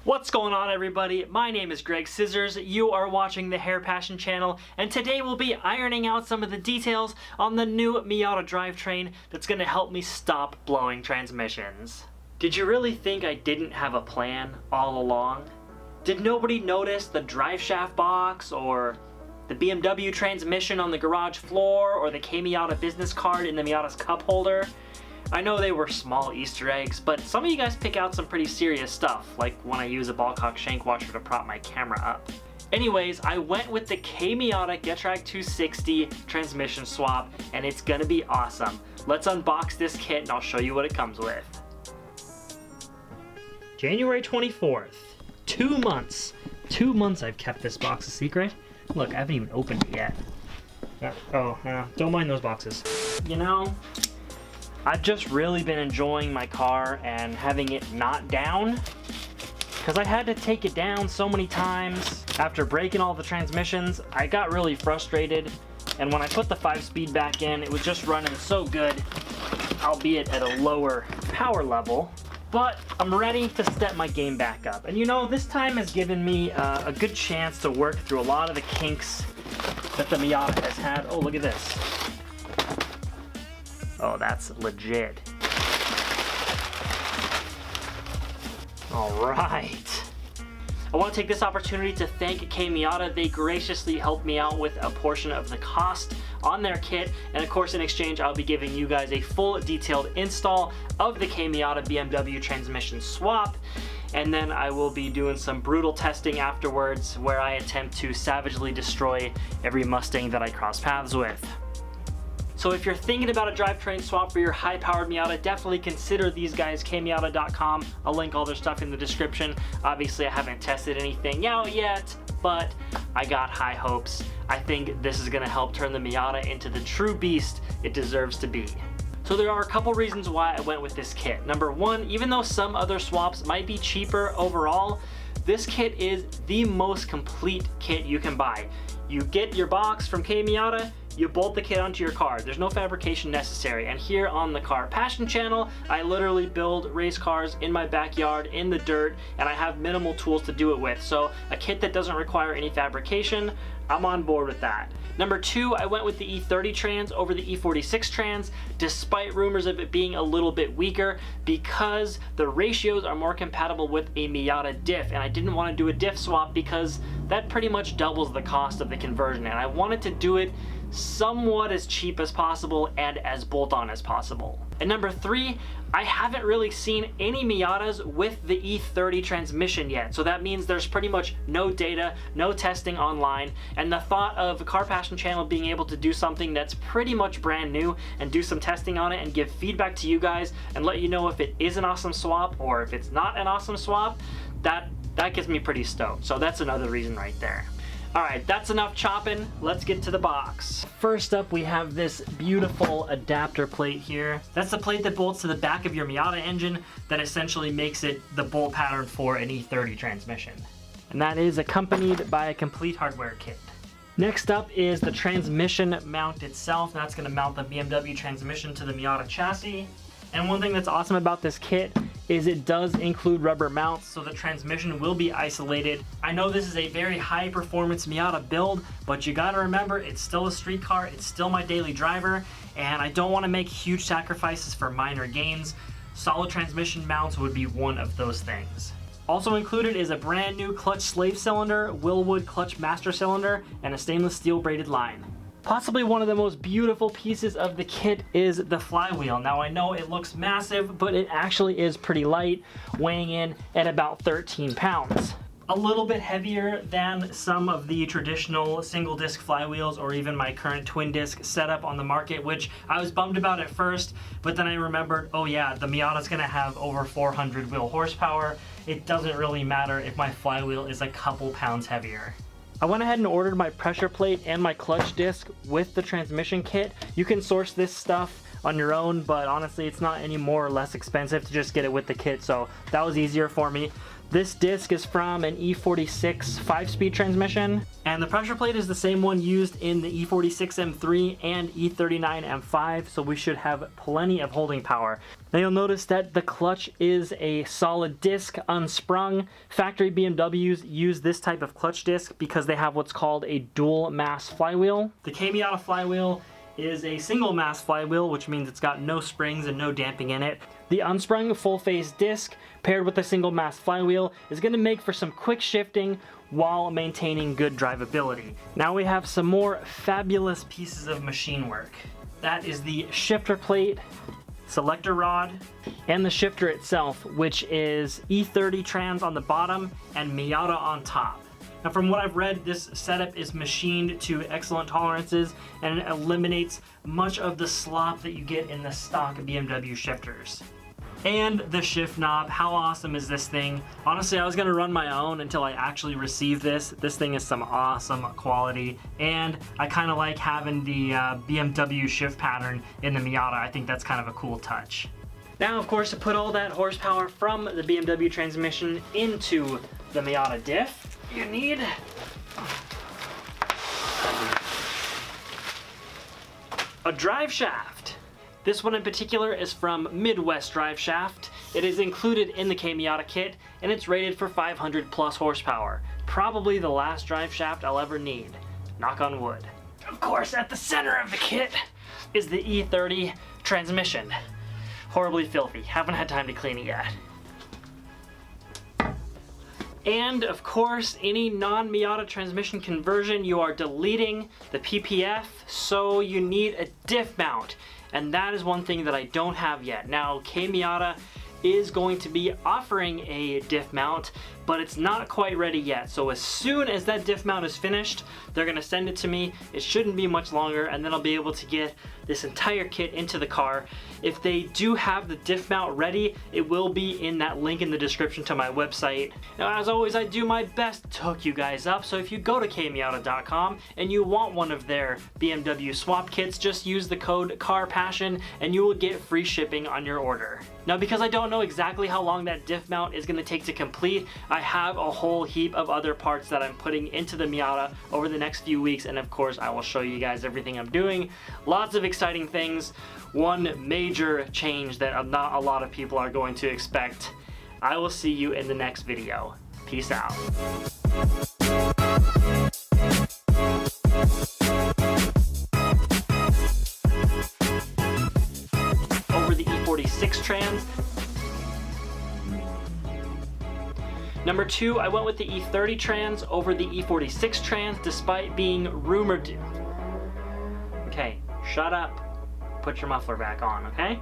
What's going on, everybody? My name is Greg Scissors. You are watching the Hair Passion channel, and today we'll be ironing out some of the details on the new Miata drivetrain that's going to help me stop blowing transmissions. Did you really think I didn't have a plan all along? Did nobody notice the Driveshaft box, or the BMW transmission on the garage floor, or the Miata business card in the Miata's cup holder? I know they were small Easter eggs, but some of you guys pick out some pretty serious stuff, like when I use a ball-cock shank washer to prop my camera up. Anyways, I went with the Miata GETRIEBE 260 transmission swap, and it's gonna be awesome. Let's unbox this kit and I'll show you what it comes with. January 24th, 2 months. 2 months I've kept this box a secret. Look, I haven't even opened it yet. Don't mind those boxes. You know, I've just really been enjoying my car and having it not down, because I had to take it down so many times. After breaking all the transmissions, I got really frustrated, and when I put the 5-speed back in, it was just running so good, albeit at a lower power level. But I'm ready to step my game back up. And you know, this time has given me a good chance to work through a lot of the kinks that the Miata has had. Oh, look at this. Oh, that's legit. All right. I want to take this opportunity to thank Miata. They graciously helped me out with a portion of the cost on their kit, and of course in exchange I'll be giving you guys a full detailed install of the Miata BMW transmission swap, and then I will be doing some brutal testing afterwards where I attempt to savagely destroy every Mustang that I cross paths with. So if you're thinking about a drivetrain swap for your high-powered Miata, definitely consider these guys, kmiata.com. I'll link all their stuff in the description. Obviously, I haven't tested anything out yet, but I got high hopes. I think this is gonna help turn the Miata into the true beast it deserves to be. So there are a couple reasons why I went with this kit. Number one, even though some other swaps might be cheaper overall, this kit is the most complete kit you can buy. You get your box from Miata, you bolt the kit onto your car. There's no fabrication necessary. And here on the Car Passion channel, I literally build race cars in my backyard, in the dirt, and I have minimal tools to do it with. So a kit that doesn't require any fabrication, I'm on board with that. Number two, I went with the E30 trans over the E46 trans, despite rumors of it being a little bit weaker, because the ratios are more compatible with a Miata diff, and I didn't want to do a diff swap because that pretty much doubles the cost of the conversion, and I wanted to do it somewhat as cheap as possible and as bolt-on as possible. And number three, I haven't really seen any Miatas with the E30 transmission yet, so that means there's pretty much no data, no testing online, and the thought of Car Passion channel being able to do something that's pretty much brand new and do some testing on it and give feedback to you guys and let you know if it is an awesome swap or if it's not an awesome swap, that gets me pretty stoked. So that's another reason right there. Alright, that's enough chopping. Let's get to the box. First up, we have this beautiful adapter plate here. That's the plate that bolts to the back of your Miata engine that essentially makes it the bolt pattern for an E30 transmission. And that is accompanied by a complete hardware kit. Next up is the transmission mount itself. That's going to mount the BMW transmission to the Miata chassis. And one thing that's awesome about this kit is it does include rubber mounts, so the transmission will be isolated. I know this is a very high performance Miata build, but you gotta remember, it's still a street car, it's still my daily driver, and I don't wanna make huge sacrifices for minor gains. Solid transmission mounts would be one of those things. Also included is a brand new clutch slave cylinder, Willwood clutch master cylinder, and a stainless steel braided line. Possibly one of the most beautiful pieces of the kit is the flywheel. Now I know it looks massive, but it actually is pretty light, weighing in at about 13 pounds. A little bit heavier than some of the traditional single disc flywheels or even my current twin disc setup on the market, which I was bummed about at first, but then I remembered, oh yeah, the Miata's gonna have over 400 wheel horsepower. It doesn't really matter if my flywheel is a couple pounds heavier. I went ahead and ordered my pressure plate and my clutch disc with the transmission kit. You can source this stuff on your own, but honestly it's not any more or less expensive to just get it with the kit, so that was easier for me. This disc is from an E46 5-speed transmission, and the pressure plate is the same one used in the E46 M3 and E39 M5, so we should have plenty of holding power. Now you'll notice that the clutch is a solid disc, unsprung. Factory BMWs use this type of clutch disc because they have what's called a dual mass flywheel. The Miata flywheel is a single mass flywheel, which means it's got no springs and no damping in it. The unsprung full face disc paired with a single mass flywheel is going to make for some quick shifting while maintaining good drivability. Now we have some more fabulous pieces of machine work. That is the shifter plate, selector rod, and the shifter itself, which is E30 trans on the bottom and Miata on top. Now from what I've read, this setup is machined to excellent tolerances and it eliminates much of the slop that you get in the stock BMW shifters. And the shift knob, how awesome is this thing? Honestly, I was gonna run my own until I actually received this. This thing is some awesome quality, and I kinda like having the BMW shift pattern in the Miata. I think that's kind of a cool touch. Now, of course, to put all that horsepower from the BMW transmission into the Miata diff, you need a Driveshaft. This one in particular is from Midwest Driveshaft. It is included in the Miata kit and it's rated for 500 plus horsepower. Probably the last Driveshaft I'll ever need. Knock on wood. Of course, at the center of the kit is the E30 transmission. Horribly filthy. Haven't had time to clean it yet. And of course, any non-Miata transmission conversion, you are deleting the PPF, so you need a diff mount. And that is one thing that I don't have yet. Now, Miata is going to be offering a diff mount, but it's not quite ready yet. So as soon as that diff mount is finished, they're gonna send it to me. It shouldn't be much longer, and then I'll be able to get this entire kit into the car. If they do have the diff mount ready, it will be in that link in the description to my website. Now, as always, I do my best to hook you guys up, so if you go to kmiata.com and you want one of their BMW swap kits, just use the code CARPASSION and you will get free shipping on your order. Now, because I don't know exactly how long that diff mount is gonna take to complete, I have a whole heap of other parts that I'm putting into the Miata over the next few weeks, and of course I will show you guys everything I'm doing. Lots of exciting things. One major change that not a lot of people are going to expect. I will see you in the next video. Peace out. Over the E46 trans. Number 2, I went with the E30 trans over the E46 trans despite being rumored to. Okay, shut up. Put your muffler back on, okay?